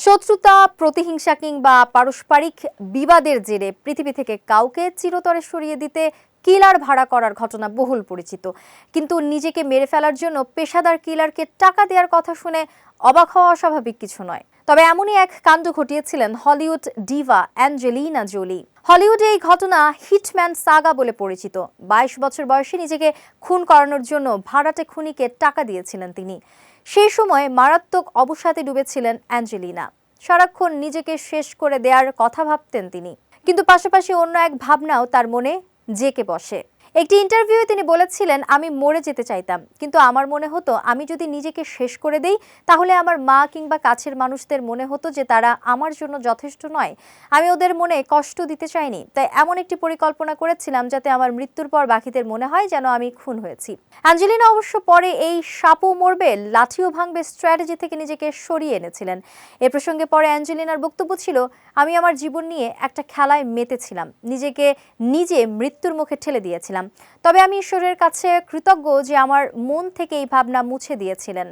শত্রুতা, প্রতিহিংসা কিংবা পারস্পরিক বিবাদের জেরে পৃথিবী থেকে কাউকে চিরতরে সরিয়ে দিতে কিলার ভাড়া করার ঘটনা বহুল পরিচিত। কিন্তু নিজেকে মেরে ফেলার জন্য পেশাদার কিলারকে টাকা দেওয়ার কথা শুনে অবাক হওয়া অস্বাভাবিক কিছু নয়। তবে এমনই এক কাণ্ড ঘটিয়েছিলেন হলিউড ডিভা অ্যাঞ্জেলিনা জোলি। হলিউডে এই ঘটনা হিটম্যান সাগা বলে পরিচিত। 22 বছর বয়সে নিজেকে খুন করানোর জন্য ভাড়াটে খুনিকে টাকা দিয়েছিলেন তিনি। সেই সময় মারাত্মক অবসাদে ডুবেছিলেন অ্যাঞ্জেলিনা। সারাক্ষণ নিজেকে শেষ করে দেওয়ার কথা ভাবতেন তিনি, কিন্তু পাশাপাশি অন্য এক ভাবনাও তার মনে জেঁকে বসে। একটি ইন্টারভিউয়ে তিনি বলেছিলেন, আমি মরে যেতে চাইতাম, কিন্তু আমার মনে হতো আমি যদি নিজেকে শেষ করে দেই তাহলে আমার মা কিংবা কাছের মানুষদের মনে হতো যে তারা আমার জন্য যথেষ্ট নয়। আমি ওদের মনে কষ্ট দিতে চাইনি, তাই এমন একটি পরিকল্পনা করেছিলাম যাতে আমার মৃত্যুর পর বাকিদের মনে হয় যেন আমি খুন হয়েছি। অ্যাঞ্জেলিনা অবশ্য পরে এই সাপও মরবে লাঠিও ভাঙবে স্ট্র্যাটেজি থেকে নিজেকে সরিয়ে এনেছিলেন। এ প্রসঙ্গে পরে অ্যাঞ্জেলিনার বক্তব্য ছিল, আমি আমার জীবন নিয়ে একটা খেলায় মেতেছিলাম, নিজেকে নিজে মৃত্যুর মুখে ঠেলে দিয়েছিলাম। তবে আমি ঈশ্বরের কাছে কৃতজ্ঞ যে আমার মন থেকে এই ভাবনা মুছে দিয়েছিলেন।